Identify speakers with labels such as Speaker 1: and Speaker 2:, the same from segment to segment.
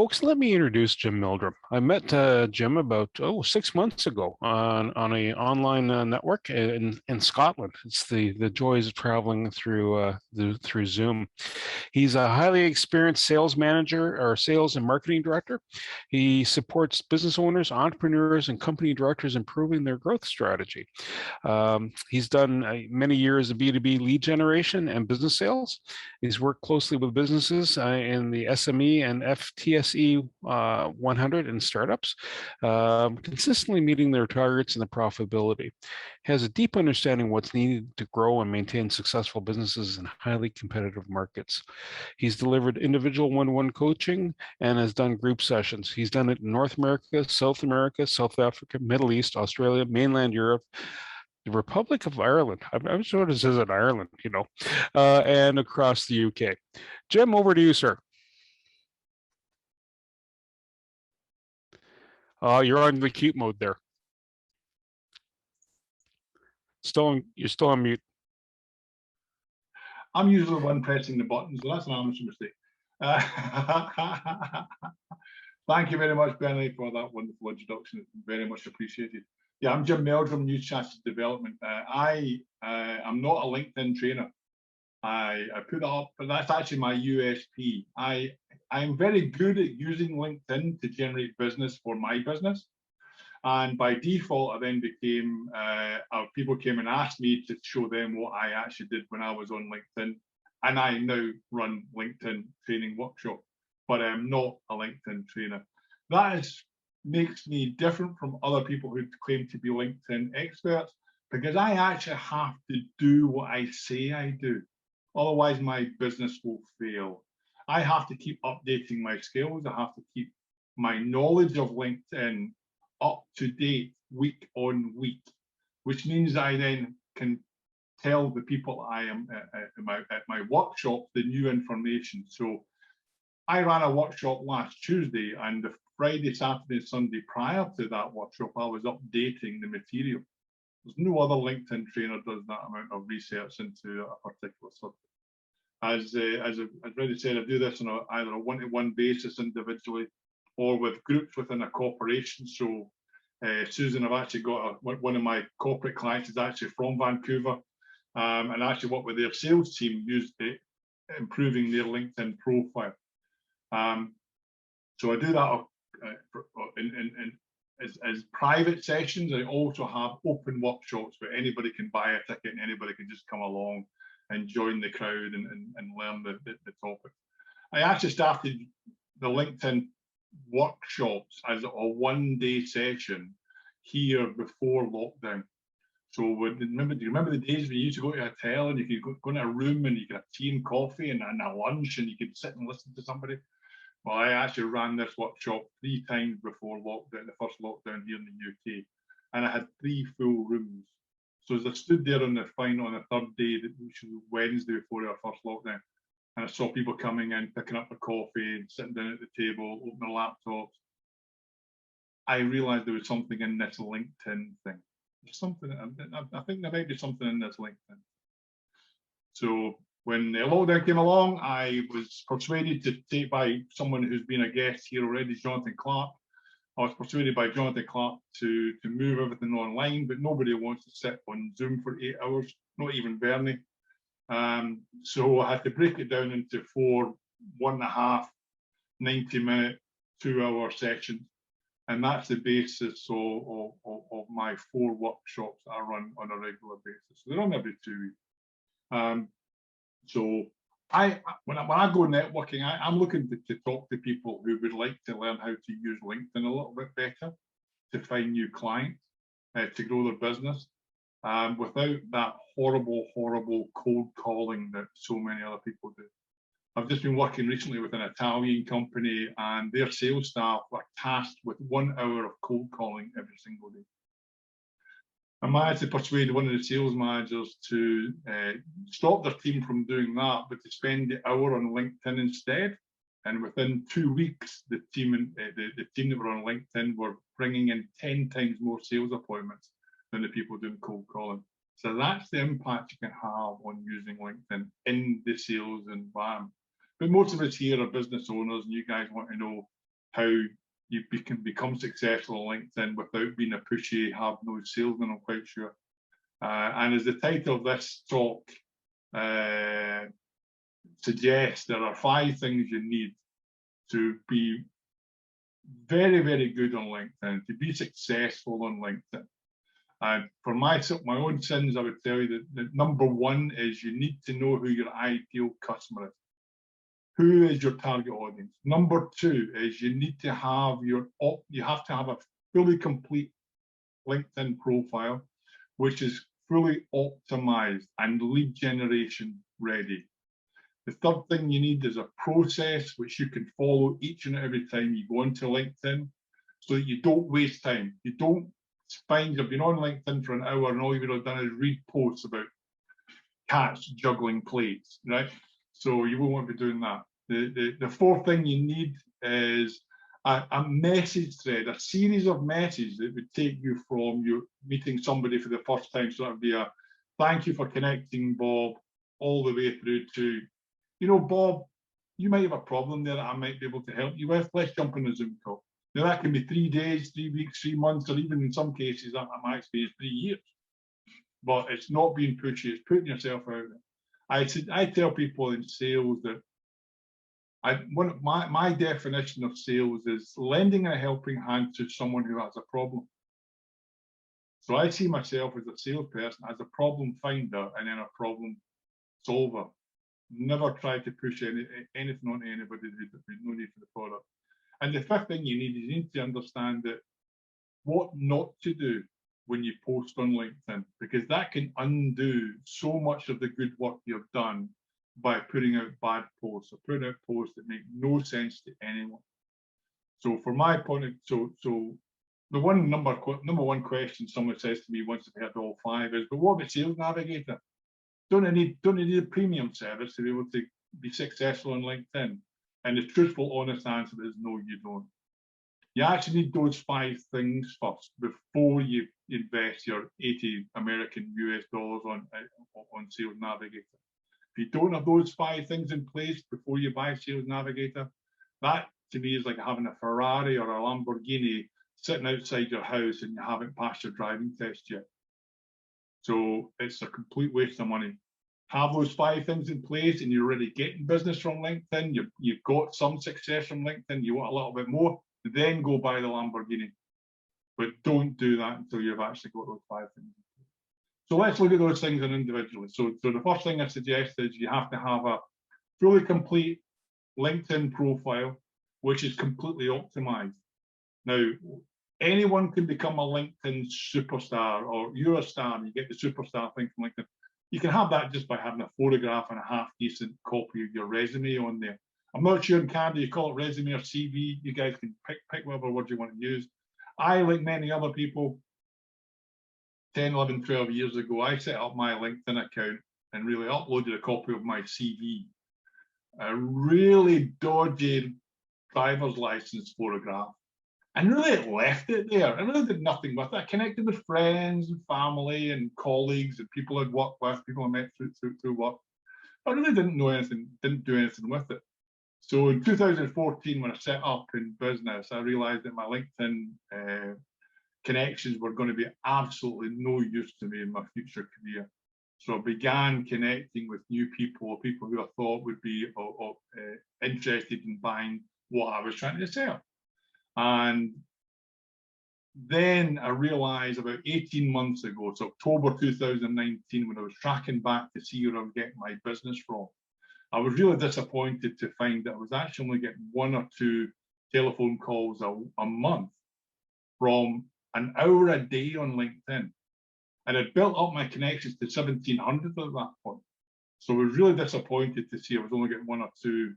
Speaker 1: Folks, let me introduce Jim Meldrum. I met Jim about 6 months ago on a online network in Scotland. It's the joys of traveling through Zoom. He's a highly experienced sales manager or sales and marketing director. He supports business owners, entrepreneurs, and company directors improving their growth strategy. He's done many years of B2B lead generation and business sales. He's worked closely with businesses in the SME and FTSE 100 and startups, consistently meeting their targets and the profitability. Has a deep understanding of what's needed to grow and maintain successful businesses in highly competitive markets. He's delivered individual one-on-one coaching and has done group sessions. He's done it in North America, South Africa, Middle East, Australia, mainland Europe, the Republic of Ireland. I'm sure this isn't Ireland, and across the UK. Jim, over to you, sir. You're on the cute mode there. You're still on mute.
Speaker 2: I'm usually the one pressing the buttons, so that's an amateur mistake. Thank you very much, Benny, for that wonderful introduction. It's very much appreciated. Yeah, I'm Jim Meldrum, New Strategy Development. I'm not a LinkedIn trainer. I put that up, but that's actually my USP. I'm very good at using LinkedIn to generate business for my business. And by default, I then became, people came and asked me to show them what I actually did when I was on LinkedIn. And I now run LinkedIn training workshop, but I'm not a LinkedIn trainer. That makes me different from other people who claim to be LinkedIn experts, because I actually have to do what I say I do. Otherwise, my business will fail. I have to keep updating my skills. I have to keep my knowledge of LinkedIn up to date week on week, which means I then can tell the people I am at my workshop the new information. So I ran a workshop last Tuesday, and the Friday, Saturday, Sunday prior to that workshop, I was updating the material. There's no other LinkedIn trainer does that amount of research into a particular subject. As Reddy said, I do this on either a one-to-one basis individually or with groups within a corporation. So Susan, I've actually got one of my corporate clients is actually from Vancouver, and actually work with their sales team used it, improving their LinkedIn profile. So I do that as private sessions. I also have open workshops where anybody can buy a ticket and anybody can just come along and join the crowd and learn the topic. I actually started the LinkedIn workshops as a one-day session here before lockdown. So do you remember the days when you used to go to a hotel and you could go in a room and you could have tea and coffee and a lunch and you could sit and listen to somebody? Well, I actually ran this workshop 3 times before lockdown, the first lockdown here in the UK, and I had 3 full rooms. So as I stood there on the third day, which was Wednesday before our first lockdown, and I saw people coming in, picking up their coffee, and sitting down at the table, opening their laptops, I realised there was something in this LinkedIn thing. There's something, I think there might be something in this LinkedIn. So when the lockdown came along, I was persuaded to take by someone who's been a guest here already, Jonathan Clark. I was persuaded by Jonathan Clark to move everything online, but nobody wants to sit on Zoom for 8 hours, not even Bernie. So I had to break it down into 4 1.5 90-minute 2-hour sessions, and that's the basis of my 4 workshops that I run on a regular basis. So they're on every 2 weeks. So when I go networking, I'm looking to talk to people who would like to learn how to use LinkedIn a little bit better, to find new clients, to grow their business, without that horrible cold calling that so many other people do. I've just been working recently with an Italian company, and their sales staff are tasked with 1 hour of cold calling every single day. I managed to persuade one of the sales managers to stop their team from doing that, but to spend the hour on LinkedIn instead. And within 2 weeks, the team that were on LinkedIn were bringing in 10 times more sales appointments than the people doing cold calling. So that's the impact you can have on using LinkedIn in the sales environment. But most of us here are business owners, and you guys want to know how can become successful on LinkedIn without being a pushy, hard-nosed salesman, I'm quite sure. And as the title of this talk suggests, there are 5 things you need to be very, very good on LinkedIn, to be successful on LinkedIn. And for my own sins, I would tell you that number 1 is you need to know who your ideal customer is. Who is your target audience? Number 2 is you need to have a fully complete LinkedIn profile, which is fully optimized and lead generation ready. The third thing you need is a process which you can follow each and every time you go into LinkedIn, so that you don't waste time. You don't find you've been on LinkedIn for an hour and all you've done is read posts about cats juggling plates, right? So you won't want to be doing that. The fourth thing you need is a message thread, a series of messages that would take you from you meeting somebody for the first time. So that would be a thank you for connecting, Bob, all the way through to, you know, Bob, you might have a problem there that I might be able to help you with. Let's jump on a Zoom call. Now that can be 3 days, 3 weeks, 3 months, or even in some cases, that my experience, 3 years. But it's not being pushy, it's putting yourself out there. I tell people in sales that my definition of sales is lending a helping hand to someone who has a problem. So I see myself as a salesperson, as a problem finder and then a problem solver. Never try to push anything on anybody. There's no need for the product. And the fifth thing you need to understand that what not to do when you post on LinkedIn, because that can undo so much of the good work you've done by putting out bad posts or putting out posts that make no sense to anyone. So for my point of so the number one question someone says to me once they've heard all 5 is, but what about Sales Navigator? Don't I need a premium service to be able to be successful on LinkedIn? And the truthful, honest answer is no, you don't. You actually need those 5 things first before you invest your 80 American US dollars on Sales Navigator. If you don't have those 5 things in place before you buy Sales Navigator, that to me is like having a Ferrari or a Lamborghini sitting outside your house and you haven't passed your driving test yet. So it's a complete waste of money. Have those 5 things in place and you're already getting business from LinkedIn, you've got some success from LinkedIn, you want a little bit more, then go buy the Lamborghini. But don't do that until you've actually got those 5 things. So let's look at those things individually. So the first thing I suggest is you have to have a fully complete LinkedIn profile, which is completely optimized. Now, anyone can become a LinkedIn superstar, or you're a star and you get the superstar thing from LinkedIn. You can have that just by having a photograph and a half-decent copy of your resume on there. I'm not sure in Canada you call it resume or CV. You guys can pick whatever word you want to use. I, like many other people, 10, 11, 12 years ago, I set up my LinkedIn account and really uploaded a copy of my CV. A really dodgy driver's license photograph. And really left it there. I really did nothing with it. I connected with friends and family and colleagues and people I'd worked with, people I met through work. I really didn't do anything with it. So in 2014, when I set up in business, I realized that my LinkedIn connections were going to be absolutely no use to me in my future career. So I began connecting with new people, people who I thought would be interested in buying what I was trying to sell. And then I realized about 18 months ago, it's October 2019, when I was tracking back to see where I was getting my business from, I was really disappointed to find that I was actually only getting 1 or 2 telephone calls a month from an hour a day on LinkedIn. And I'd built up my connections to 1,700 at that point. So I was really disappointed to see I was only getting 1 or 2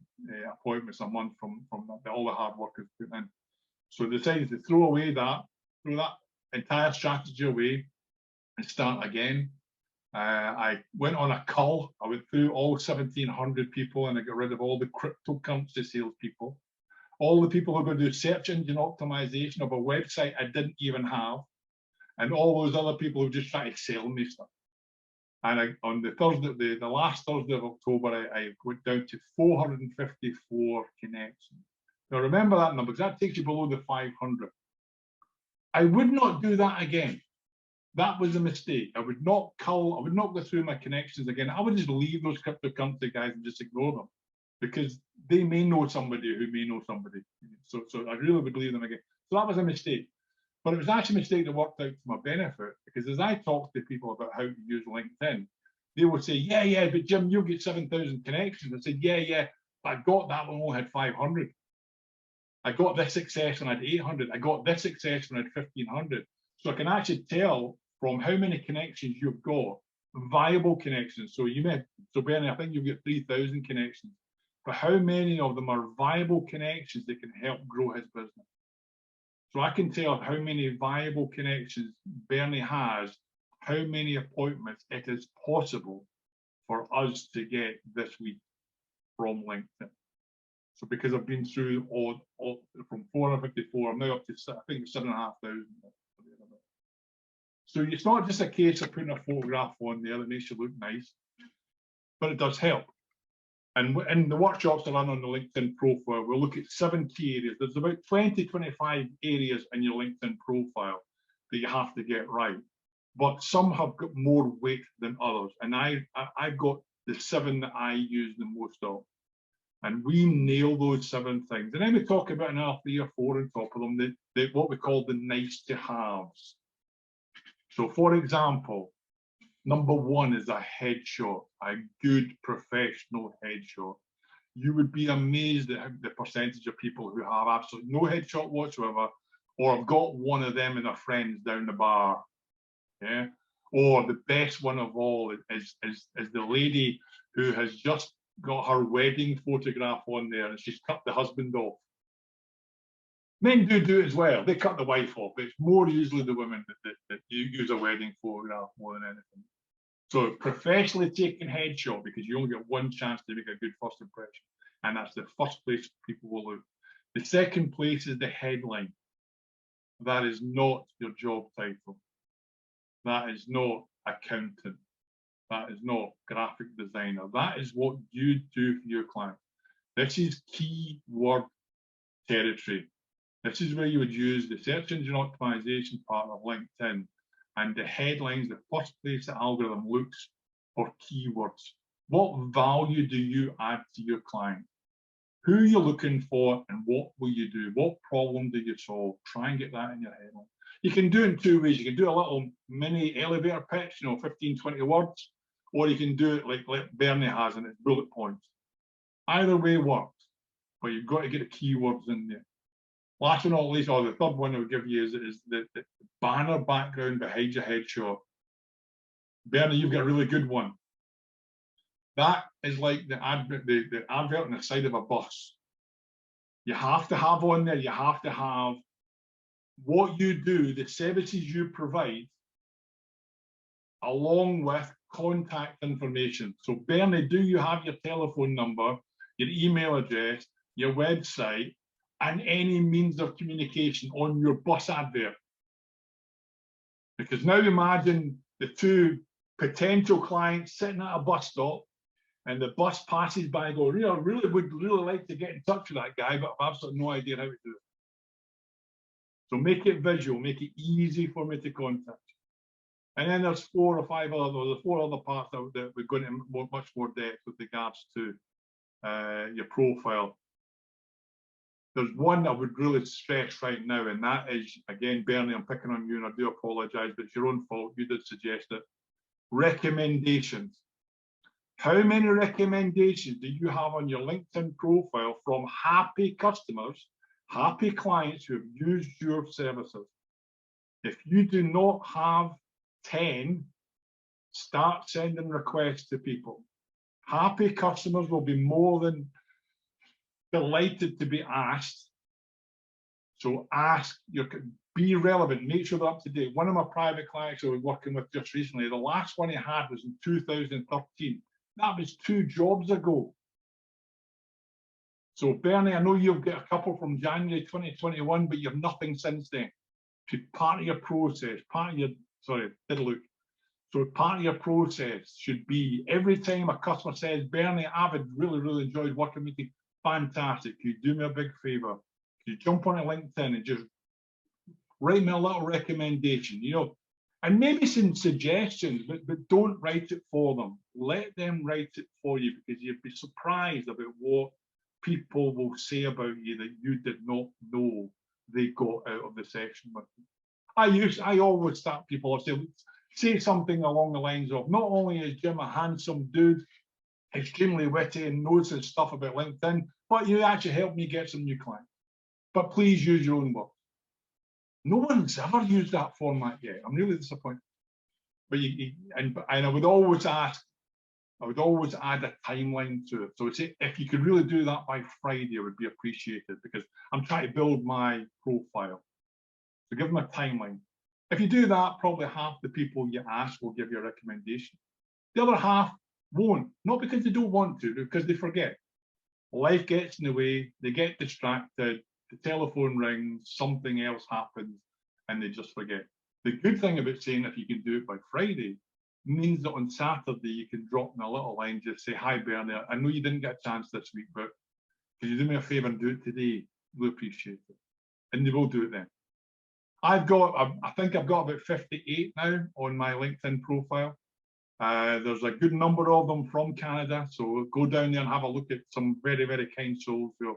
Speaker 2: appointments a month from all the hard work I was putting in. So I decided to throw that entire strategy away and start again. I went on a cull. I went through all 1,700 people and I got rid of all the cryptocurrency salespeople, all the people who are going to do search engine optimization of a website I didn't even have, and all those other people who just try to sell me stuff. And on the last Thursday of October, I went down to 454 connections. Now remember that number, because that takes you below the 500. I would not do that again. That was a mistake. I would not go through my connections again. I would just leave those cryptocurrency guys and just ignore them, because they may know somebody who may know somebody. So I really would leave them again. So that was a mistake. But it was actually a mistake that worked out to my benefit, because as I talk to people about how to use LinkedIn, they would say, yeah, but Jim, you'll get 7,000 connections. I said, yeah, but I got that when I only had 500. I got this success when I had 800. I got this success when I had 1,500. So I can actually tell from how many connections you've got, viable connections. So Bernie, I think you've got 3,000 connections, but how many of them are viable connections that can help grow his business? So I can tell how many viable connections Bernie has, how many appointments it is possible for us to get this week from LinkedIn. So because I've been through all from 454, I'm now up to, I think, 7,500. So it's not just a case of putting a photograph on there that makes you look nice, but it does help. And in the workshops I run on the LinkedIn profile, we'll look at 7 key areas. There's about 20, 25 areas in your LinkedIn profile that you have to get right. But some have got more weight than others. And I've got the 7 that I use the most of. And we nail those 7 things. And then we talk about another 3 or 4 on top of them, what we call the nice to haves. So for example, number 1 is a headshot, a good professional headshot. You would be amazed at the percentage of people who have absolutely no headshot whatsoever, or have got one of them and their friends down the bar. Yeah. Or the best one of all is the lady who has just got her wedding photograph on there and she's cut the husband off. Men do it as well. They cut the wife off, but it's more usually the women that use a wedding photograph more than anything. So professionally taken headshot, because you only get one chance to make a good first impression. And that's the first place people will look. The second place is the headline. That is not your job title. That is not accountant. That is not graphic designer. That is what you do for your client. This is keyword territory. This is where you would use the search engine optimization part of LinkedIn, and the headlines, the first place the algorithm looks for keywords. What value do you add to your client? Who are you looking for, and what will you do? What problem do you solve? Try and get that in your headline. You can do it in 2 ways. You can do a little mini elevator pitch, 15, 20 words, or you can do it like Bernie has in its bullet points. Either way works, but you've got to get the keywords in there. Last but not least, or the third one I would give you is the banner background behind your headshot. Bernie, you've got a really good one. That is like the advert on the side of a bus. You have to have on there, you have to have what you do, the services you provide, along with contact information. So Bernie, do you have your telephone number, your email address, your website, and any means of communication on your bus advert? Because now imagine the 2 potential clients sitting at a bus stop, and the bus passes by and go, really would like to get in touch with that guy, but I've absolutely no idea how to do it. So make it visual, make it easy for me to contact. And then there's 4 or 5 other, 4 other parts that we're going into much more depth with regards to your profile. There's one I would really stress right now, and that is, again, Bernie, I'm picking on you, and I do apologize, but it's your own fault. You did suggest it. Recommendations. How many recommendations do you have on your LinkedIn profile from happy customers, happy clients who have used your services? If you do not have 10, start sending requests to people. Happy customers will be more than delighted to be asked. So be relevant, make sure they're up to date. One of my private clients I was working with just recently, the last one he had was in 2013. That was 2 jobs ago. So Bernie, I know you've got a couple from January 2021, but you've nothing since then. Part of your process, So part of your process should be, every time a customer says, Bernie, I've really enjoyed working with you, fantastic. Could you do me a big favor? Could you jump on a LinkedIn and just write me a little recommendation, you know, and maybe some suggestions, but don't write it for them. Let them write it for you, because you'd be surprised about what people will say about you that you did not know they got out of the session with you. I always start people off, say something along the lines of, not only is Jim a handsome dude, extremely witty and knows his stuff about LinkedIn, but you actually helped me get some new clients. But please use your own words. No one's ever used that format yet. I'm really disappointed. But and I would always ask, I would always add a timeline to it. So say if you could really do that by Friday, it would be appreciated, because I'm trying to build my profile. So give them a timeline. If you do that, probably half the people you ask will give you a recommendation. The other half won't, not because they don't want to, because they forget. Life gets in the way, they get distracted, the telephone rings, something else happens, and they just forget. The good thing about saying if you can do it by Friday means that on Saturday you can drop me a little line, just say, hi Bernie, I know you didn't get a chance this week, but can you do me a favor and do it today? We'll appreciate it. And they will do it then. I think I've got about 58 now on my LinkedIn profile. There's a good number of them from Canada, so go down there and have a look at some very, very kind souls who have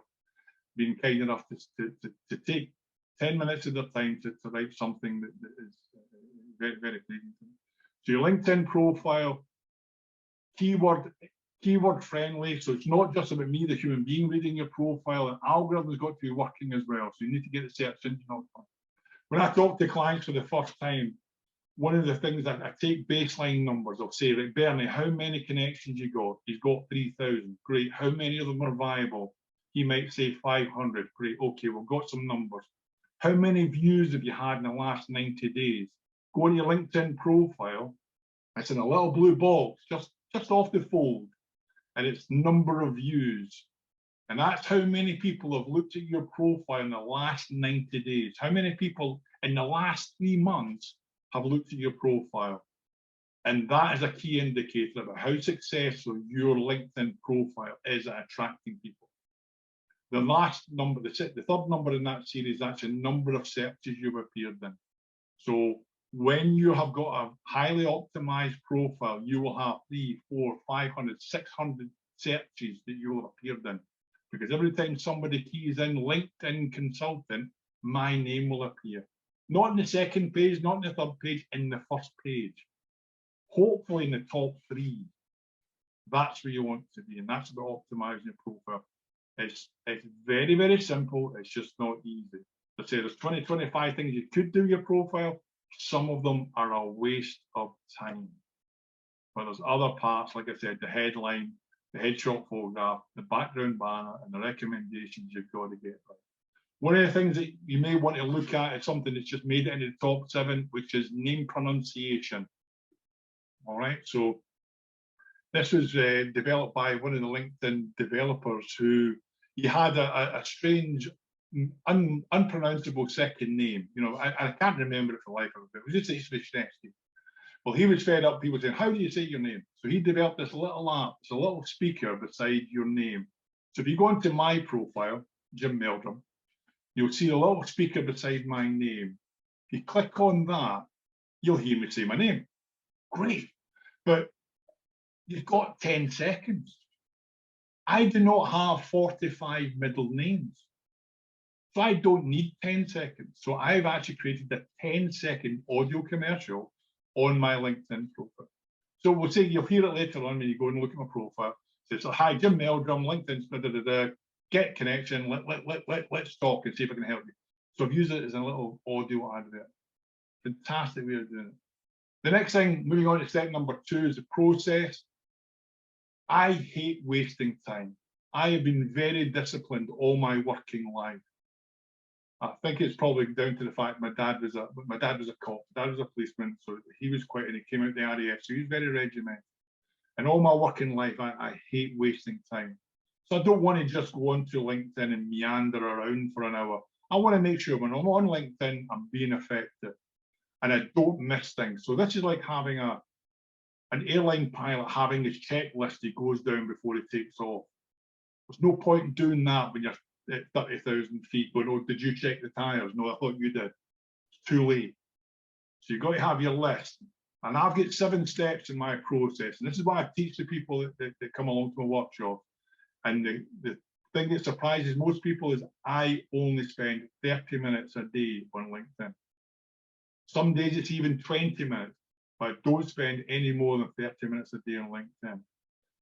Speaker 2: been kind enough to take 10 minutes of their time to write something that is very, very pleasing to me. So your LinkedIn profile, keyword friendly, so it's not just about me, the human being, reading your profile. An algorithm's got to be working as well, so you need to get the search engine on. When I talk to clients for the first time, one of the things that I take baseline numbers of, say, right, Bernie, how many connections you got? He's got 3,000. Great. How many of them are viable? He might say 500. Great. Okay, we've got some numbers. How many views have you had in the last 90 days? Go on your LinkedIn profile. It's in a little blue box, just off the fold, and it's number of views. And that's how many people have looked at your profile in the last 90 days. How many people in the last 3 months have looked at your profile? And that is a key indicator about how successful your LinkedIn profile is at attracting people. The last number, the third number in that series, that's a number of searches you've appeared in. So when you have got a highly optimized profile, you will have 300, 400, 500, 600 searches that you will have appeared in. Because every time somebody keys in LinkedIn consultant, my name will appear. Not in the second page, not in the third page, in the first page. Hopefully in the top 3. That's where you want to be, and that's about optimizing your profile. It's very, very simple. It's just not easy. Let's say there's 20, 25 things you could do with your profile. Some of them are a waste of time. But there's other parts, like I said, the headline, the headshot photograph, the background banner, and the recommendations you've got to get right. One of the things that you may want to look at is something that's just made it into the top 7, which is name pronunciation. All right, so this was developed by one of the LinkedIn developers who he had a strange, unpronounceable second name. You know, I can't remember it for life of it. It was just Ishvishnesky. Well, he was fed up people saying, how do you say your name? So he developed this little app, it's a little speaker beside your name. So if you go into my profile, Jim Meldrum, you'll see a little speaker beside my name. If you click on that, you'll hear me say my name. Great. But you've got 10 seconds. I do not have 45 middle names. So I don't need 10 seconds. So I've actually created a 10-second audio commercial on my LinkedIn profile. So we'll say you'll hear it later on when you go and look at my profile. So it's like, hi, Jim Meldrum, LinkedIn, get connection, let's talk and see if I can help you. So I've used it as a little audio advert. Fantastic way of doing it. The next thing, moving on to step number 2, is the process. I hate wasting time. I have been very disciplined all my working life. I think it's probably down to the fact my dad was a cop, my dad was a policeman, so he was quite, and he came out the RAF, so he was very regimented. And all my working life, I hate wasting time. So I don't want to just go onto LinkedIn and meander around for an hour. I want to make sure when I'm on LinkedIn, I'm being effective and I don't miss things. So this is like having an airline pilot having his checklist he goes down before he takes off. There's no point in doing that when you're at 30,000 feet going, oh, did you check the tires? No, I thought you did. It's too late. So you've got to have your list. And I've got 7 steps in my process. And this is what I teach the people that come along to my workshop. And the thing that surprises most people is I only spend 30 minutes a day on LinkedIn. Some days it's even 20 minutes, but I don't spend any more than 30 minutes a day on LinkedIn.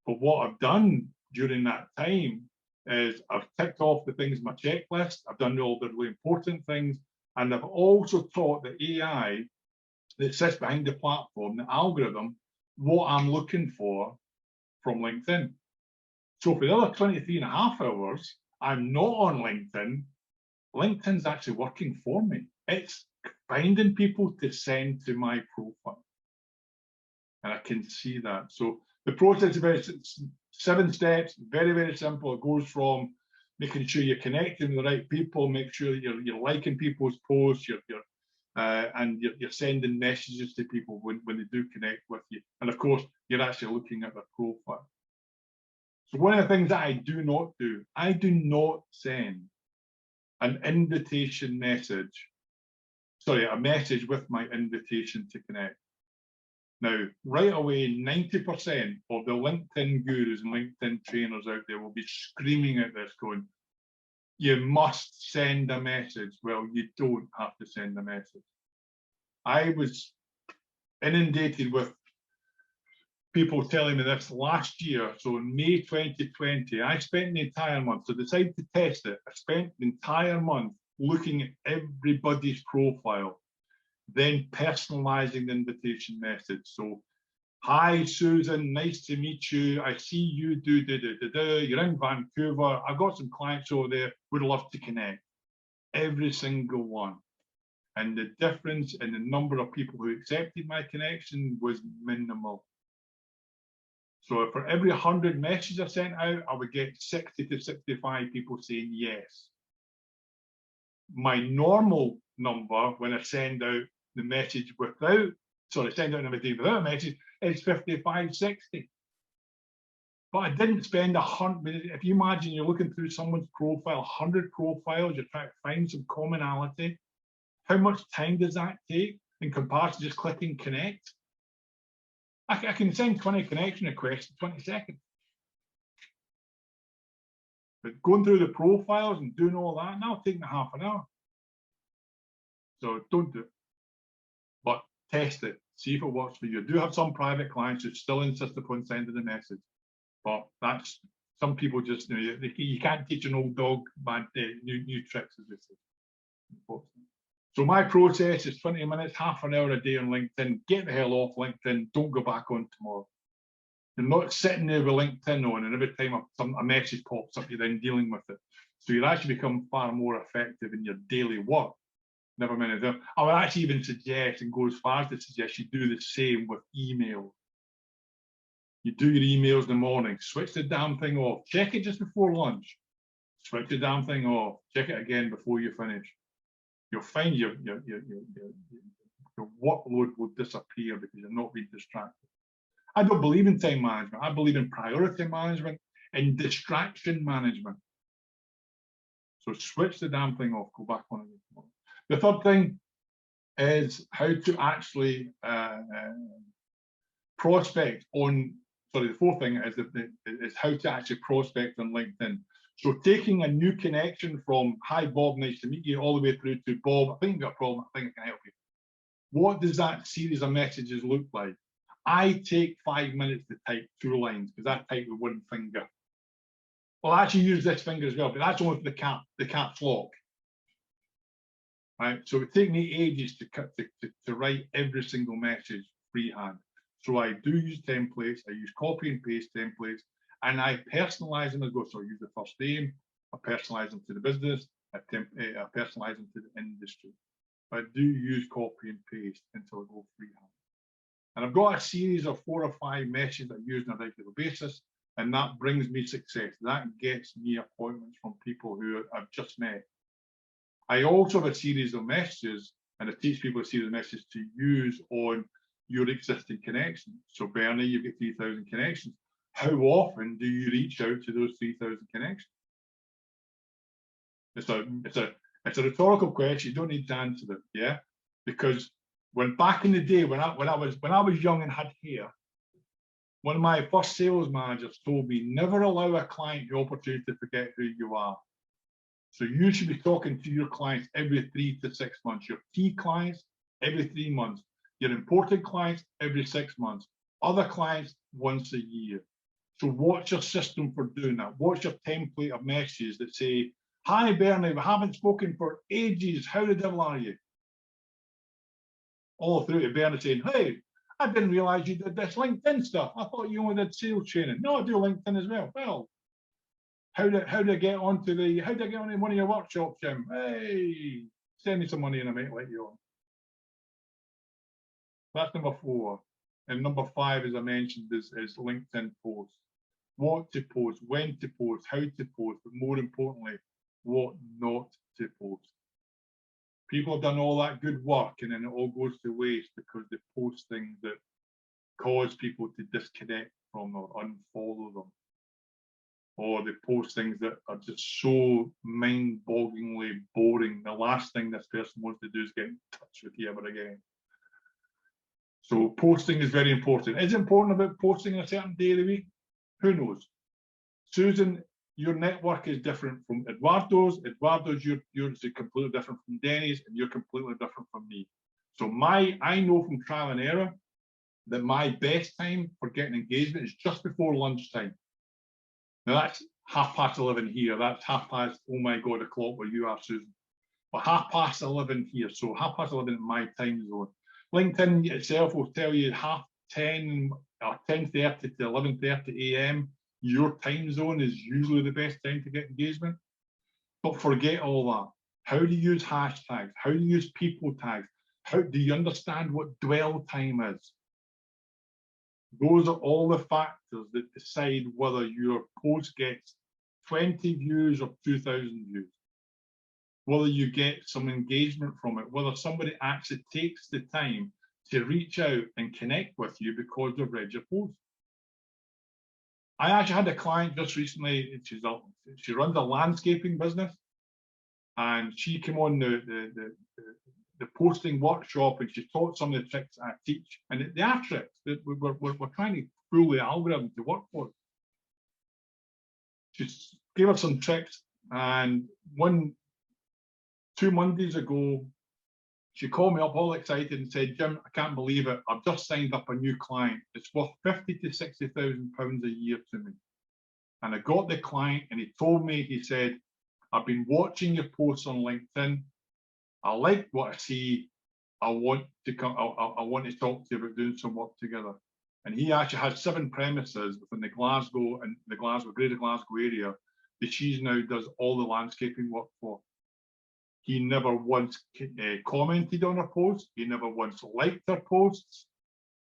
Speaker 2: But what I've done during that time is I've ticked off the things in my checklist. I've done all the really important things. And I've also taught the AI that sits behind the platform, the algorithm, what I'm looking for from LinkedIn. So for the other 23 and a half hours, I'm not on LinkedIn. LinkedIn's actually working for me. It's finding people to send to my profile. And I can see that. So the process is about 7 steps, very, very simple. It goes from making sure you're connecting with the right people, make sure that you're liking people's posts, and you're sending messages to people when they do connect with you. And of course, you're actually looking at their profile. So one of the things that I do not send an invitation message, sorry, a message with my invitation to connect. Now, right away, 90% of the LinkedIn gurus and LinkedIn trainers out there will be screaming at this going, you must send a message. Well, you don't have to send a message. I was inundated with people telling me this last year. So in May 2020, I spent the entire month, so decided to test it. I spent the entire month looking at everybody's profile, then personalizing the invitation message. So, hi, Susan, nice to meet you. I see you do. You're in Vancouver. I've got some clients over there, would love to connect. Every single one. And the difference in the number of people who accepted my connection was minimal. So for every 100 messages I sent out, I would get 60 to 65 people saying yes. My normal number when I send out the message send out an invitation without a message, is 55, 60. But I didn't spend 100, if you imagine you're looking through someone's profile, 100 profiles, you're trying to find some commonality. How much time does that take in comparison to just clicking connect? I can send 20 connection requests in 20 seconds. But going through the profiles and doing all that, now taking half an hour. So don't do it. But test it, see if it works for you. I do have some private clients who still insist upon sending a message. But that's, some people just, you can't teach an old dog new tricks, as they say. So my process is 20 minutes, half an hour a day on LinkedIn. Get the hell off LinkedIn. Don't go back on tomorrow. You're not sitting there with LinkedIn on, and every time a message pops up, you're then dealing with it. So you'll actually become far more effective in your daily work. Never mind that. I would actually even suggest, and go as far as to suggest, you do the same with email. You do your emails in the morning, switch the damn thing off. Check it just before lunch. Switch the damn thing off. Check it again before you finish. You'll find your workload will disappear because you're not being distracted. I don't believe in time management. I believe in priority management and distraction management. So switch the damn thing off, go back on it. The third thing is how to actually prospect on, sorry, the fourth thing is how to actually prospect on LinkedIn. So taking a new connection from, hi, Bob, nice to meet you, all the way through to, Bob, I think you've got a problem, I think I can help you. What does that series of messages look like? I take 5 minutes to type 2 lines because I type with one finger. Well, I actually use this finger as well, but that's only for the caps lock. Right, so it would take me ages to write every single message freehand. So I do use templates, I use copy and paste templates, and I personalize them as well. So I use the first name, I personalize them to the business, I personalize them to the industry. But I do use copy and paste until I go freehand. And I've got a series of 4 or 5 messages I use on a regular basis, and that brings me success. That gets me appointments from people who I've just met. I also have a series of messages, and I teach people a series of messages to use on your existing connections. So Bernie, you've got 3,000 connections. How often do you reach out to those 3,000 connections? It's a rhetorical question. You don't need to answer it, yeah? Because when back in the day, when I was young and had hair, one of my first sales managers told me, never allow a client the opportunity to forget who you are. So you should be talking to your clients every 3 to 6 months, your key clients every 3 months, your important clients every 6 months, other clients once a year. So what's your system for doing that? What's your template of messages that say, hi Bernie, we haven't spoken for ages, how the devil are you? All through to Bernie saying, hey, I didn't realize you did this LinkedIn stuff. I thought you only did sales training. No, I do LinkedIn as well. Well, how do I get onto one of your workshops, Jim? Hey, send me some money and I might let you on. That's number 4. And number 5, as I mentioned, is LinkedIn posts. What to post, when to post, how to post, but more importantly, what not to post. People have done all that good work and then it all goes to waste because they post things that cause people to disconnect from or unfollow them. Or they post things that are just so mind-bogglingly boring. The last thing this person wants to do is get in touch with you ever again. So posting is very important. Is it important about posting a certain day of the week? Who knows? Susan, your network is different from Eduardo's. Eduardo's, yours is completely different from Denny's, and you're completely different from me. So I know from trial and error that my best time for getting engagement is just before lunchtime. Now that's 11:30 here. That's half past, oh my God, o'clock where you are, Susan. But 11:30 here, so 11:30 in my time zone. LinkedIn itself will tell you 10:30 or 10:30 to 11:30 a.m. Your time zone is usually the best time to get engagement. But forget all that. How do you use hashtags? How do you use people tags? How do you understand what dwell time is? Those are all the factors that decide whether your post gets 20 views or 2,000 views, whether you get some engagement from it, whether somebody actually takes the time to reach out and connect with you because they've read your post. I actually had a client just recently, she runs a landscaping business, and she came on the posting workshop and she taught some of the tricks I teach. And they are tricks that we're trying to fool the algorithm to work for. She gave us some tricks, and 2 Mondays ago, she called me up all excited and said, Jim, I can't believe it. I've just signed up a new client. It's worth 50 to 60,000 pounds a year to me. And I got the client and he told me, he said, I've been watching your posts on LinkedIn. I like what I see. I want to talk to you about doing some work together. And he actually has 7 premises within the Glasgow and the Greater Glasgow area that she now does all the landscaping work for. He never once commented on her post. He never once liked her posts.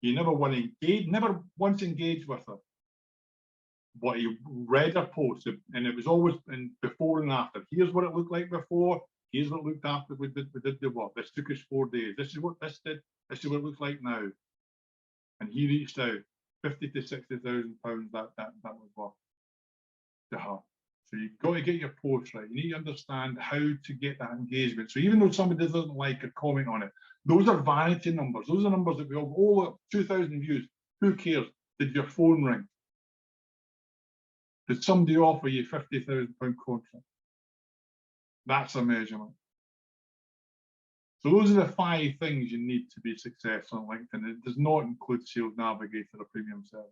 Speaker 2: He never once engaged with her. But he read her post, and it was always before and after. Here's what it looked like before. Here's what it looked after we did the work. This took us 4 days. This is what this did. This is what it looks like now. And he reached out 50 to 60,000 pounds that was worth to her. So you've got to get your post right. You need to understand how to get that engagement. So even though somebody doesn't like or comment on it, those are vanity numbers. Those are numbers that we all, 2,000 views. Who cares? Did your phone ring? Did somebody offer you £50,000 contract? That's a measurement. So those are the 5 things you need to be successful on LinkedIn. It does not include Sales Navigator or Premium Service.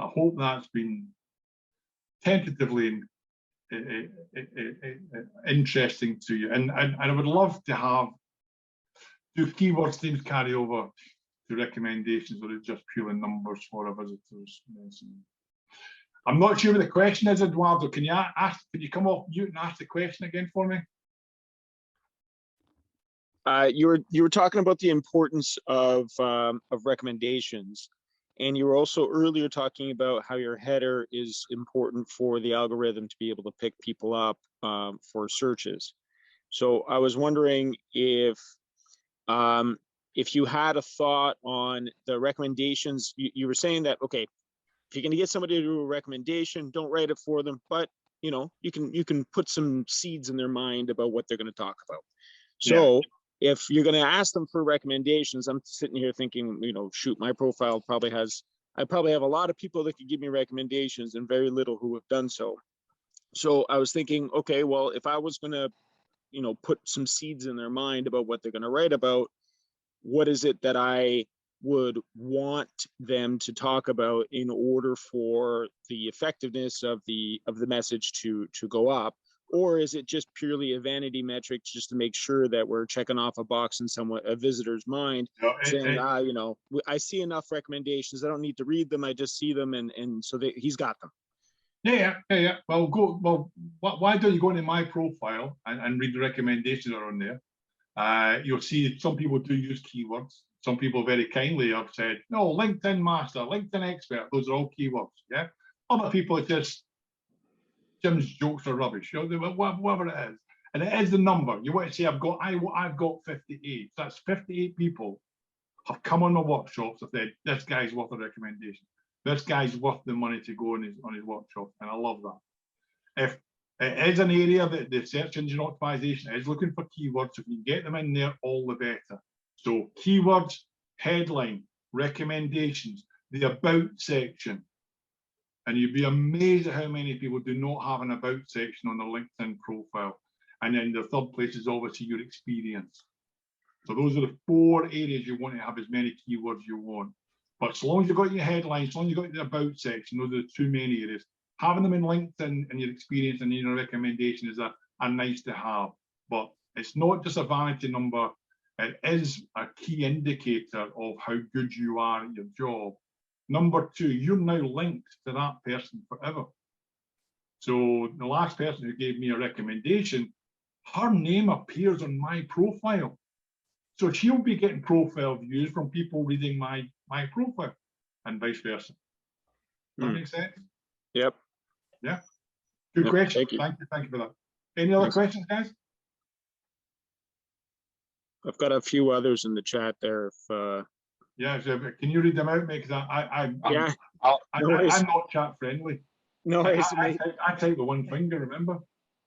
Speaker 2: I hope that's been tentatively interesting to you. And I would love to do keyword themes carry over to recommendations, or it's just purely numbers for our visitors. I'm not sure what the question is, Eduardo. Can you come off mute and ask the question again for me?
Speaker 3: You were talking about the importance of recommendations, and you were also earlier talking about how your header is important for the algorithm to be able to pick people up for searches. So I was wondering if you had a thought on the recommendations. You were saying that, okay, if you're going to get somebody to do a recommendation, don't write it for them, but you know, you can put some seeds in their mind about what they're going to talk about. So if you're going to ask them for recommendations, I'm sitting here thinking, you know, shoot, my profile I probably have a lot of people that could give me recommendations and very little who have done so. So I was thinking, okay, well, if I was going to, you know, put some seeds in their mind about what they're going to write about, what is it that I would want them to talk about in order for the effectiveness of the message to go up? Or is it just purely a vanity metric just to make sure that we're checking off a box in a visitor's mind, saying, you know, I see enough recommendations, I don't need to read them, I just see them, and so he's got them.
Speaker 2: Yeah. Well, why don't you go into my profile and read the recommendations that are on there? You'll see some people do use keywords. Some people very kindly have said, no, LinkedIn master, LinkedIn expert, those are all keywords. Yeah. Other people are just Jim's jokes are rubbish, you know, whatever it is. And it is the number. You want to say, I've got 58. So that's 58 people have come on the workshops and said, this guy's worth a recommendation. This guy's worth the money to go on his workshop. And I love that. If it is an area that the search engine optimization is looking for keywords, if you can get them in there, all the better. So keywords, headline, recommendations, the about section. And you'd be amazed at how many people do not have an about section on their LinkedIn profile. And then the third place is obviously your experience. So those are the 4 areas you want to have as many keywords you want. But so long as you've got your headlines, so long as you've got your about section, those are the 2 main areas. Having them in LinkedIn and your experience and your recommendation is a nice to have. But it's not just a vanity number. It is a key indicator of how good you are at your job. Number 2, you're now linked to that person forever. So the last person who gave me a recommendation, her name appears on my profile. So she'll be getting profile views from people reading my profile and vice versa. Does that make sense?
Speaker 3: Yep.
Speaker 2: Yeah. Good question.
Speaker 3: Thank you.
Speaker 2: Thank you for that. Any other questions, guys?
Speaker 3: I've got a few others in the chat there.
Speaker 2: Yeah, so can you read them out, mate? Because I'm not chat friendly.
Speaker 3: No,
Speaker 2: I type with one finger, remember?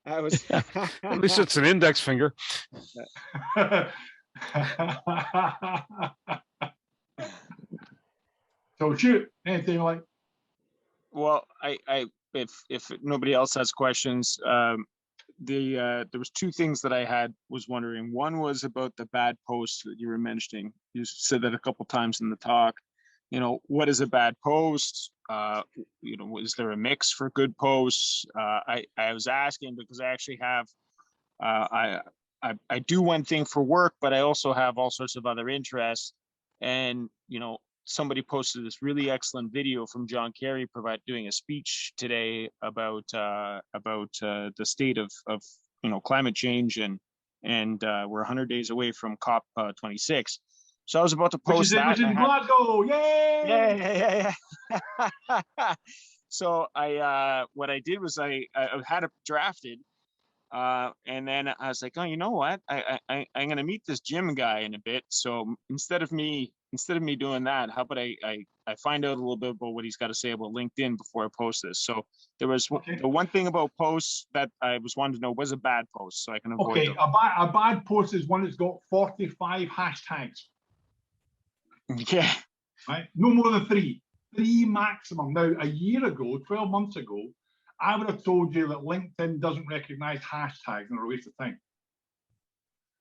Speaker 3: I was
Speaker 1: at least it's an index finger.
Speaker 2: So shoot, anything like?
Speaker 3: Well, if nobody else has questions, there was 2 things that I was wondering. One was about the bad post that you were mentioning. You said that a couple times in the talk. You know, what is a bad post? You know, is there a mix for good posts? I was asking because I actually have I do one thing for work, but I also have all sorts of other interests. And you know, somebody posted this really excellent video from John Kerry doing a speech today about the state of you know, climate change, and we're 100 days away from COP 26. So I was about to post that.
Speaker 2: Which is Glasgow, yay!
Speaker 3: Yeah. So what I did was I had it drafted, and then I was like, oh, you know what? I'm gonna meet this Jim guy in a bit. So instead of me doing that, how about I find out a little bit about what he's got to say about LinkedIn before I post this. So there was the one thing about posts that I was wanting to know was a bad post, so I can avoid them.
Speaker 2: A bad post is one that's got 45 hashtags.
Speaker 3: Okay.
Speaker 2: Right? No more than 3 maximum. Now, a year ago, 12 months ago, I would have told you that LinkedIn doesn't recognize hashtags and are a waste of time.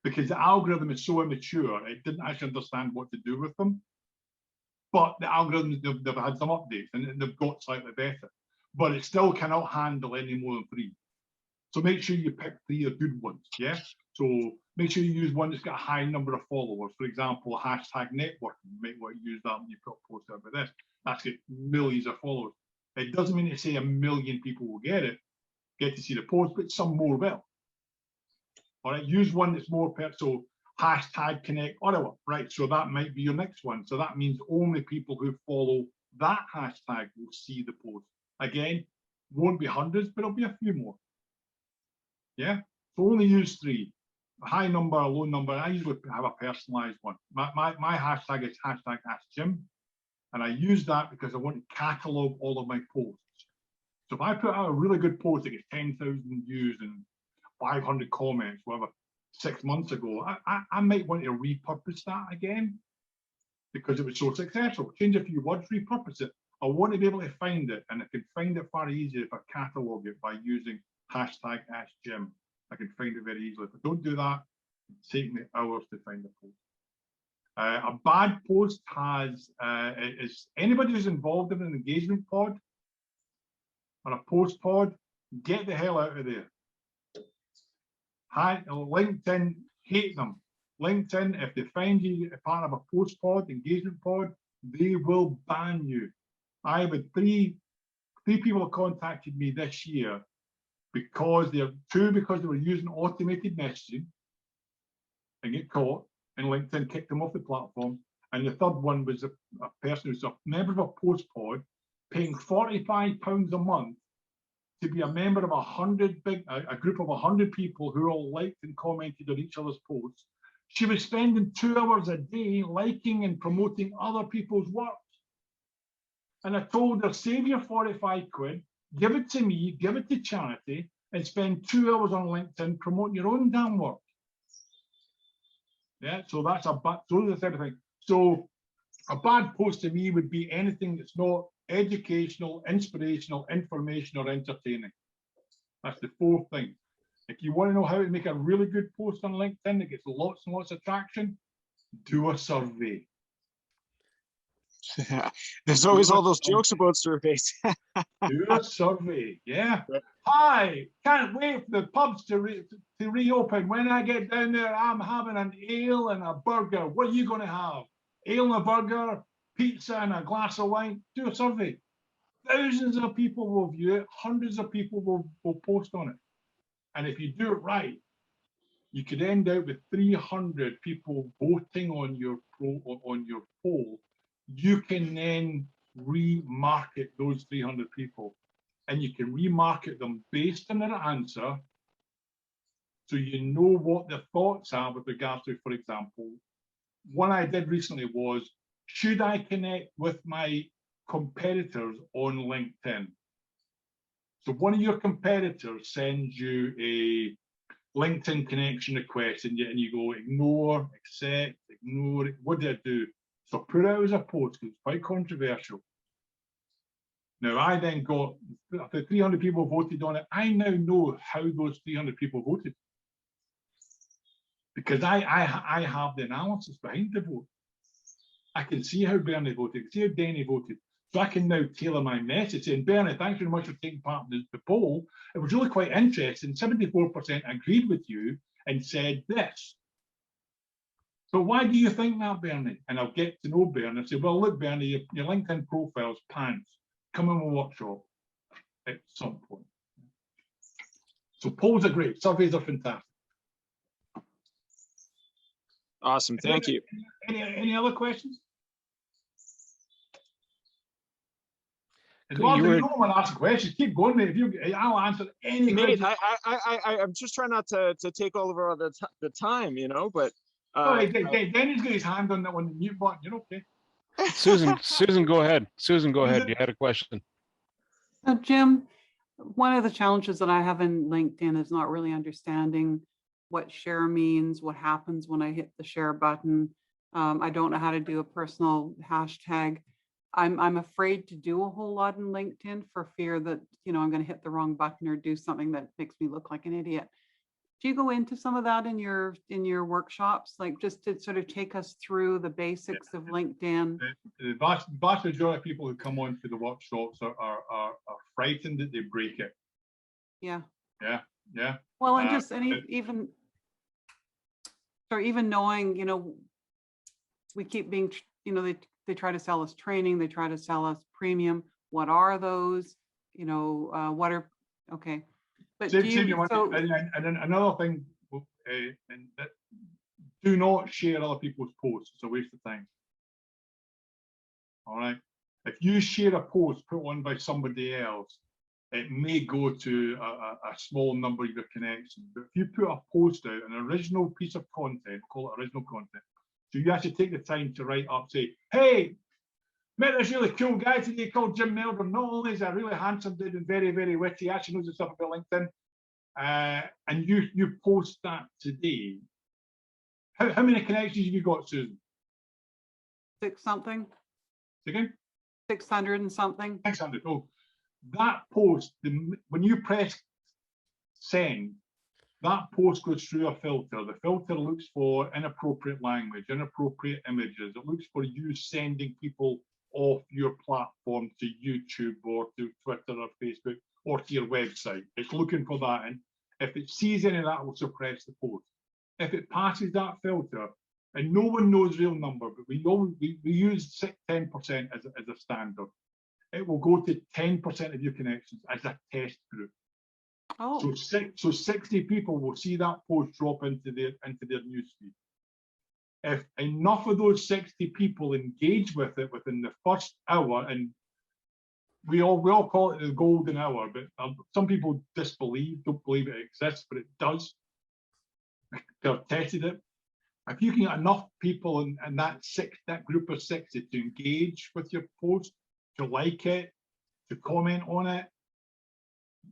Speaker 2: Because the algorithm is so immature, it didn't actually understand what to do with them. But the algorithms, they've had some updates and they've got slightly better. But it still cannot handle any more than 3. So make sure you pick 3 good ones, yeah? So make sure you use one that's got a high number of followers. For example, hashtag networking. You might want to use that when you put a post out about this. That's got millions of followers. It doesn't mean to say 1 million people will get to see the post, but some more will. All right, use one that's more so hashtag connect Ottawa, right? So that might be your next one. So that means only people who follow that hashtag will see the post. Again, won't be hundreds, but it'll be a few more. Yeah, so only use 3. A high number, a low number. I usually have a personalized one. My hashtag is hashtag Ask Jim. And I use that because I want to catalog all of my posts. So if I put out a really good post that gets 10,000 views and 500 comments, whatever, 6 months ago, I might want to repurpose that again because it was so successful. Change a few words, repurpose it. I want to be able to find it, and I can find it far easier if I catalog it by using hashtag AskJim. I can find it very easily. If I don't do that, it's taking me hours to find a post. A bad post has, is anybody who's involved in an engagement pod or a post pod, get the hell out of there. Hi, LinkedIn, hate them. LinkedIn, if they find you a part of a post pod, engagement pod, they will ban you. I have had three people have contacted me this year because because they were using automated messaging and get caught, and LinkedIn kicked them off the platform. And the third one was a person who's a member of a post pod paying £45 a month to be a member of a group of 100 people who all liked and commented on each other's posts. She was spending 2 hours a day liking and promoting other people's work. And I told her, save your 45 quid, give it to me, give it to charity, and spend 2 hours on LinkedIn promoting your own damn work. Yeah, so that's those are the type of thing. So a bad post to me would be anything that's not educational, inspirational, informational, or entertaining. That's the 4 things. If you want to know how to make a really good post on LinkedIn that gets lots and lots of traction, do a survey.
Speaker 3: There's always all those jokes about surveys.
Speaker 2: Do a survey, yeah. Hi, can't wait for the pubs to reopen. When I get down there, I'm having an ale and a burger. What are you going to have? Ale and a burger, pizza and a glass of wine? Do a survey. Thousands of people will view it. Hundreds of people will post on it. And if you do it right, you could end up with 300 people voting on your poll. You can then remarket those 300 people, and you can remarket them based on their answer, so you know what their thoughts are with regards to, for example, one I did recently was, should I connect with my competitors on LinkedIn? So one of your competitors sends you a LinkedIn connection request, and you go ignore, accept, ignore. What do I do? So put it out as a post, because it's quite controversial. Now, I then got, after 300 people voted on it, I now know how those 300 people voted. Because I have the analysis behind the vote. I can see how Bernie voted, I can see how Denny voted. So I can now tailor my message saying, Bernie, thanks very much for taking part in the poll. It was really quite interesting. 74% agreed with you and said this. So why do you think that, Bernie? And I'll get to know Bernie and say, well, look, Bernie, your LinkedIn profile's pants. Come in a workshop at some point. So polls are great. Surveys are fantastic.
Speaker 3: Awesome. Thank you.
Speaker 2: Any other questions? As
Speaker 1: You
Speaker 2: long as
Speaker 1: were-
Speaker 2: you don't want to ask questions, keep going, mate. I'll answer any
Speaker 3: Nate,
Speaker 2: question.
Speaker 3: I'm just trying not to take all of our the time, you know, but
Speaker 2: Danny's got his hand on the mute button. You're okay.
Speaker 1: Susan, go ahead. Susan, go ahead. You had a question.
Speaker 4: So Jim, one of the challenges that I have in LinkedIn is not really understanding what share means, what happens when I hit the share button. I don't know how to do a personal hashtag. I'm afraid to do a whole lot in LinkedIn for fear that, you know, I'm going to hit the wrong button or do something that makes me look like an idiot. Do you go into some of that in your workshops, like just to sort of take us through the basics of LinkedIn?
Speaker 2: The vast majority of people who come on to the workshops are frightened that they break it.
Speaker 4: Yeah.
Speaker 2: Yeah.
Speaker 4: Well, and even knowing, you know, we keep being, you know, they try to sell us training, they try to sell us premium. What are those? You know, what are, okay. But
Speaker 2: and another thing, do not share other people's posts. It's a waste of time. All right. If you share a post put on by somebody else, it may go to a small number of your connections. But if you put a post out, an original piece of content, call it original content. So you actually take the time to write up, say, hey, Met this really cool guy today called Jim Meldrum. Not only is he a really handsome dude and very, very witty, he actually knows his stuff about LinkedIn. And you post that today. How many connections have you got, Susan?
Speaker 4: 6 something,
Speaker 2: Again?
Speaker 4: 600 and something.
Speaker 2: 600. Oh, that post, when you press send, that post goes through a filter. The filter looks for inappropriate language, inappropriate images. It looks for you sending people off your platform to YouTube or to Twitter or Facebook or to your website. It's looking for that. And if it sees any of that, it will suppress the post. If it passes that filter, and no one knows real number, but we use 10% as a standard. It will go to 10% of your connections as a test group.
Speaker 4: Oh,
Speaker 2: So 60 people will see that post drop into their newsfeed. If enough of those 60 people engage with it within the first hour, and we all call it the golden hour, but some people don't believe it exists, but it does. They've tested it. If you can get enough people in that group of 60 to engage with your post, to like it, to comment on it,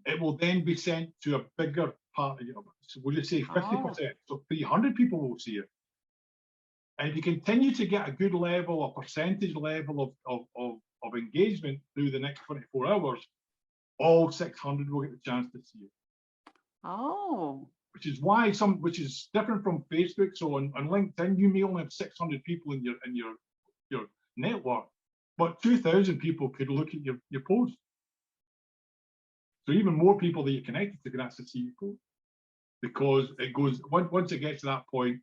Speaker 2: it will then be sent to a bigger part of your, so we'll just say 50%. So 300 people will see it. And if you continue to get a good level, a percentage level of engagement through the next 24 hours, all 600 will get the chance to see it.
Speaker 4: oh,
Speaker 2: Which is why which is different from Facebook. So on LinkedIn, you may only have 600 people in your network, but 2,000 people could look at your post. So even more people that you're connected to can actually see your post, because it goes once it gets to that point,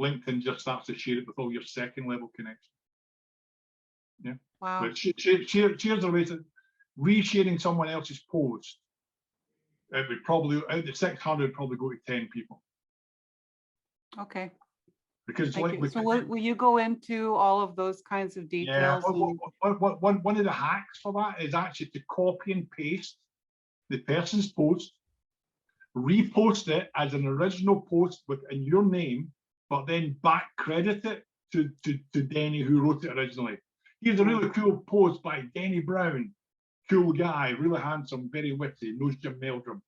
Speaker 2: LinkedIn just starts to share it with all your second level connections. Yeah.
Speaker 4: wow.
Speaker 2: But shares are ways of resharing someone else's post. It would probably, out of the 600, probably go to 10 people.
Speaker 4: Okay.
Speaker 2: Because
Speaker 4: Thank you. So will you go into all of those kinds of details?
Speaker 2: Yeah, one of the hacks for that is actually to copy and paste the person's post, repost it as an original post within your name, but then back credit it to Denny, who wrote it originally. Here's a really cool post by Denny Brown. Cool guy, really handsome, very witty, knows Jim Meldrum.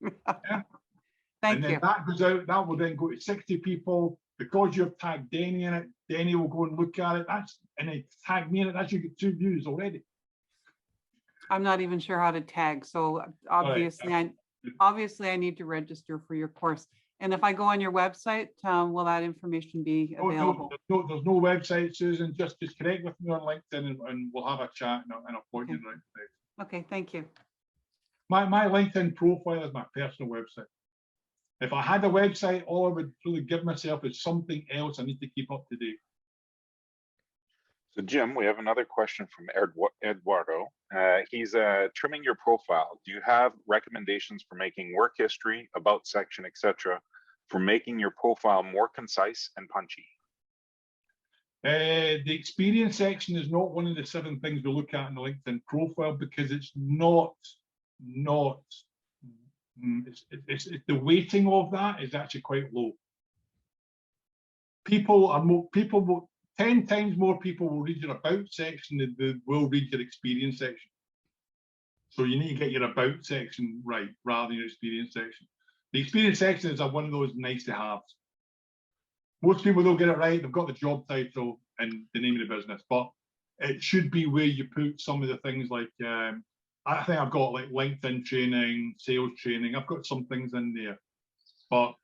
Speaker 2: Yeah?
Speaker 4: Thank
Speaker 2: and then
Speaker 4: you.
Speaker 2: that goes out, that will then go to 60 people. Because you've tagged Denny in it, Denny will go and look at it. And they tag me in it, that should get 2 views already.
Speaker 4: I'm not even sure how to tag. So obviously, I need to register for your course. And if I go on your website, will that information be available?
Speaker 2: No, there's no website, Susan. Just connect with me on LinkedIn and we'll have a chat and I'll point you in the right place.
Speaker 4: Okay, thank you.
Speaker 2: My LinkedIn profile is my personal website. If I had a website, all I would really give myself is something else I need to keep up to date.
Speaker 5: So Jim, we have another question from Eduardo. He's trimming your profile. Do you have recommendations for making work history, about section, etc., for making your profile more concise and punchy?
Speaker 2: The experience section is not one of the 7 things we look at in the LinkedIn profile, because it's the weighting of that is actually quite low. 10 times more people will read your about section than they will read your experience section. So you need to get your about section right rather than your experience section. The experience section is one of those nice to haves. Most people don't get it right. They've got the job title and the name of the business, but it should be where you put some of the things like, I think I've got like LinkedIn training, sales training. I've got some things in there, but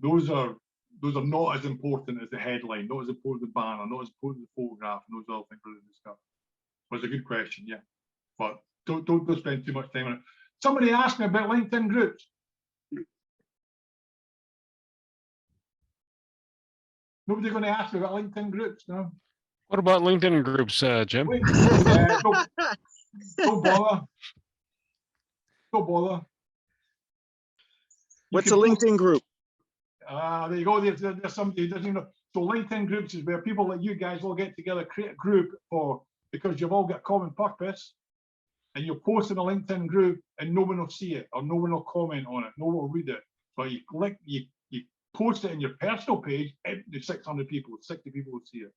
Speaker 2: those are not as important as the headline, not as important as the banner, not as important as the photograph, and those other things we're going to discuss. But it's a good question, yeah. But don't spend too much time on it. Somebody asked me about LinkedIn groups. Nobody's going to ask me about LinkedIn groups, no?
Speaker 1: What about LinkedIn groups, Jim?
Speaker 2: Don't bother. Don't bother.
Speaker 3: What's a LinkedIn group?
Speaker 2: There you go. There's somebody who doesn't even know. So LinkedIn groups is where people like you guys all get together, create a group because you've all got a common purpose, and you'll post in a LinkedIn group and no one will see it or no one will comment on it, no one will read it. But you post it in your personal page, 600 people, 60 people will see it.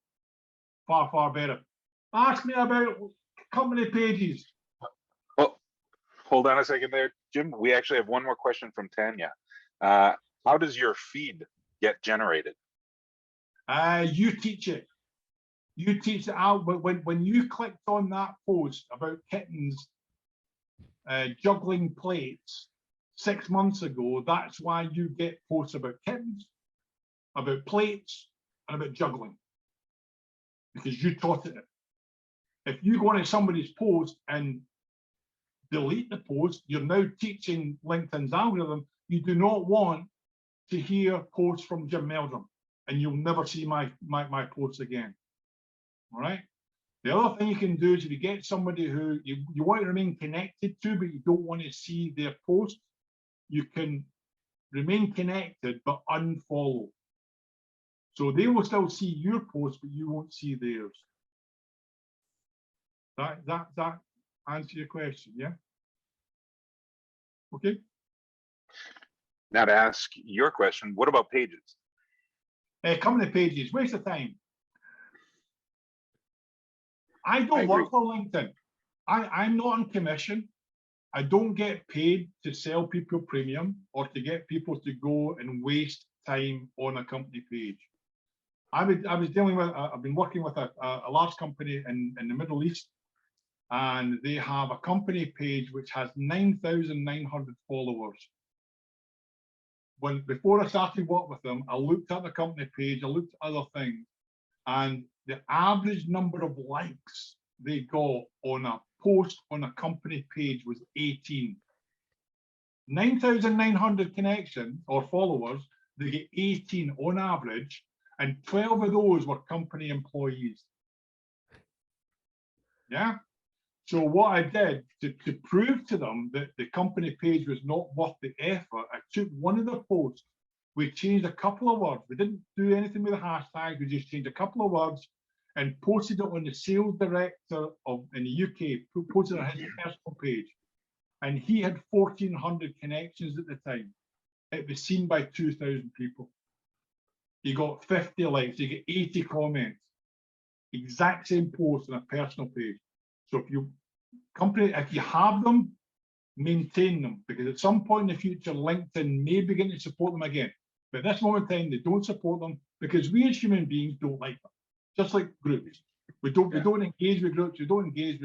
Speaker 2: Far, far better. Ask me about company pages.
Speaker 5: Well, hold on a second there, Jim. We actually have one more question from Tanya. How does your feed get generated?
Speaker 2: You teach it. You teach it out. But when you clicked on that post about kittens juggling plates 6 months ago, that's why you get posts about kittens, about plates, and about juggling. Because you taught it. If you go into somebody's post and delete the post, you're now teaching LinkedIn's algorithm. You do not want to hear posts from Jim Meldrum, and you'll never see my posts again. All right. The other thing you can do is if you get somebody who you want to remain connected to, but you don't want to see their posts, you can remain connected but unfollow. So they will still see your posts, but you won't see theirs. That answer your question, yeah? Okay.
Speaker 5: Now to ask your question, what about pages?
Speaker 2: Company pages, waste of time. I don't work for LinkedIn. I'm not on commission. I don't get paid to sell people premium or to get people to go and waste time on a company page. I've been working with a large company in the Middle East, and they have a company page which has 9,900 followers. Before I started work with them, I looked at the company page, I looked at other things, and the average number of likes they got on a post on a company page was 18. 9,900 connections or followers, they get 18 on average, and 12 of those were company employees. Yeah. So what I did to prove to them that the company page was not worth the effort, I took one of the posts, we changed a couple of words. We didn't do anything with the hashtag, we just changed a couple of words and posted it on the sales director in the UK, posted it on his personal page. And he had 1,400 connections at the time. It was seen by 2,000 people. He got 50 likes, he got 80 comments. Exact same post on a personal page. So if you have them, maintain them, because at some point in the future, LinkedIn may begin to support them again. But at this moment in time, they don't support them because we as human beings don't like them. Just like groups. We don't engage with groups, we don't engage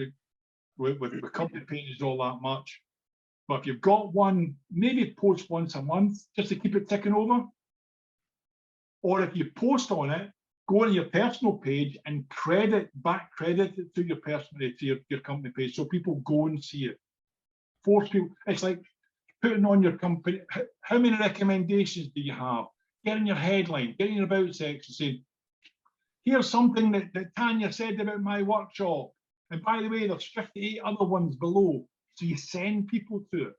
Speaker 2: with company pages all that much. But if you've got one, maybe post once a month just to keep it ticking over. Or if you post on it, go on your personal page and credit it to your personal, to your company page, so people go and see it. Force people. It's like putting on your company. How many recommendations do you have? Get in your headline, get in your about section, saying, "Here's something that Tanya said about my workshop, and by the way, there's 58 other ones below." So you send people to it.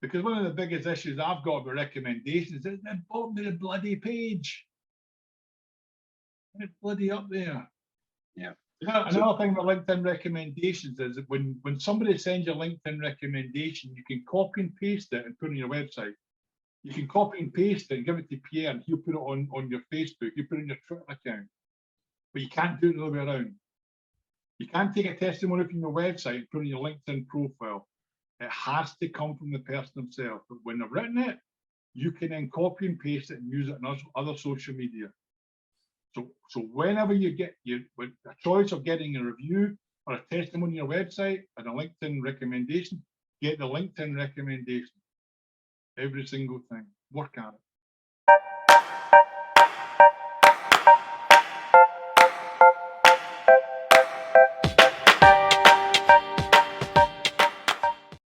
Speaker 2: Because one of the biggest issues I've got with recommendations is the bottom of the bloody page. It's bloody up there.
Speaker 5: Yeah.
Speaker 2: Another thing about LinkedIn recommendations is that when somebody sends you a LinkedIn recommendation, you can copy and paste it and put it on your website. You can copy and paste it and give it to Pierre, and he'll put it on your Facebook. You put it on your Twitter account. But you can't do it the other way around. You can't take a testimony from your website and put it on your LinkedIn profile. It has to come from the person themselves. But when they've written it, you can then copy and paste it and use it on other social media. So whenever you get with a choice of getting a review or a testimony on your website and a LinkedIn recommendation, get the LinkedIn recommendation. Every single thing. Work at it.